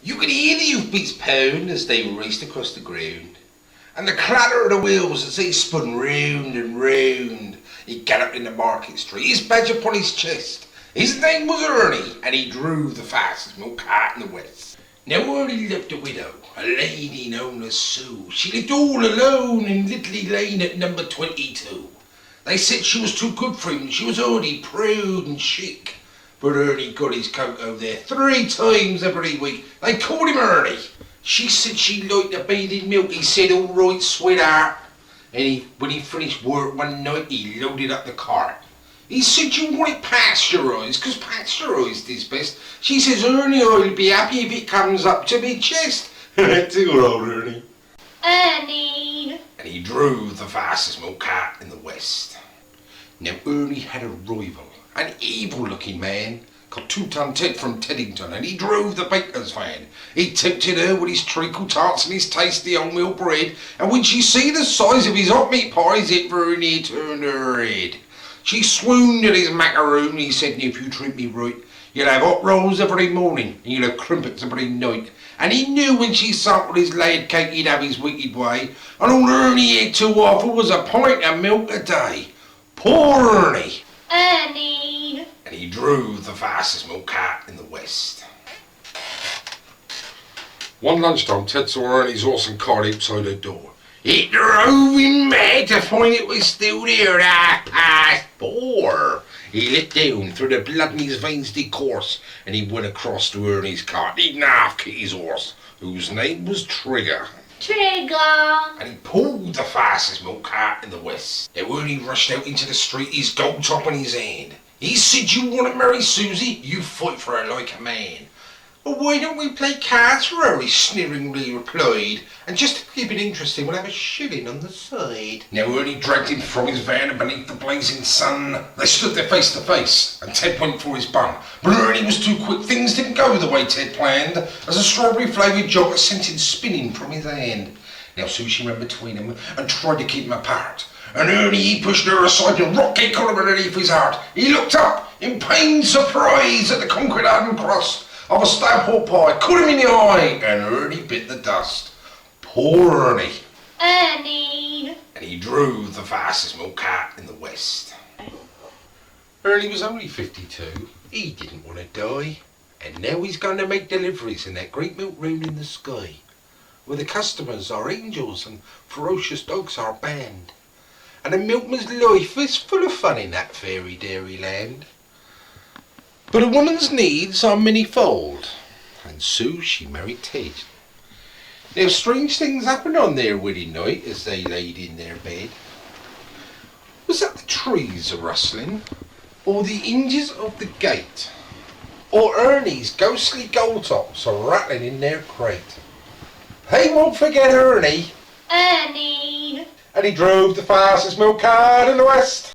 You could hear the hoofbeats pound as they raced across the ground, and the clatter of the wheels as they spun round and round. He galloped in the market street, his badge upon his chest. His name was Ernie, and he drove the fastest milk cart in the West. Now Ernie lived a widow, a lady known as Sue. She lived all alone in Little Lane at number 22. They said she was too good for him, she was already proud and chic. But Ernie got his coat over there 3 times every week. They called him Ernie. She said she liked the bathing milk. He said, all right, sweetheart. And when he finished work one night, he loaded up the cart. He said, you want it pasteurised, because pasteurised is best. She says, Ernie, I'll be happy if it comes up to me chest. Too old, Ernie. Ernie! And he drove the fastest milk cart in the West. Now Ernie had a rival, an evil-looking man called Two-Ton Ted from Teddington, and he drove the baker's van. He tempted her with his treacle tarts and his tasty wholemeal bread, and when she see the size of his hot meat pies, it very near turned her head. She swooned at his macaroon. He said, if you treat me right, you'll have hot rolls every morning, and you'll have crumpets every night. And he knew when she sampled his laid cake, he'd have his wicked way, and all Ernie had to offer was a pint of milk a day. Poor Ernie! Ernie! And he drove the fastest milk cart in the West. One lunchtime, Ted saw Ernie's horse and cart outside her door. It drove him mad to find it was still there at 4:30. He let down through the blood in his veins did course, and he went across to Ernie's cart, eating half Kitty's horse, whose name was Trigger. Trigger! And he pulled the fastest milk cart in the West. Now Ernie rushed out into the street, his gold top in his hand. He said, you want to marry Susie? You fight for her like a man. Well, why don't we play cards, Rory? Sneeringly replied. And just to keep it interesting, we'll have a shilling on the side. Now Ernie dragged him from his van and beneath the blazing sun. They stood there face to face, and Ted went for his bun. But Ernie was too quick. Things didn't go the way Ted planned, as a strawberry-flavoured jogger sent him spinning from his hand. Now Susie ran between them and tried to keep them apart. And Ernie, he pushed her aside and rocket caught her underneath his heart. He looked up in pained surprise at the concrete hardened cross of a stout pork pie, caught him in the eye, and Ernie bit the dust. Poor Ernie. Ernie! And he drove the fastest milk cart in the West. Ernie was only 52. He didn't want to die. And now he's going to make deliveries in that great milk room in the sky, where the customers are angels and ferocious dogs are banned. And a milkman's life is full of fun in that fairy dairy land. But a woman's needs are many-fold, and Sue, she married Ted. Now strange things happened on their wedding night as they laid in their bed. Was that the trees a-rustling, or the hinges of the gate, or Ernie's ghostly gold tops a-rattling in their crate? They won't forget Ernie! Ernie! And he drove the fastest milk cart in the West.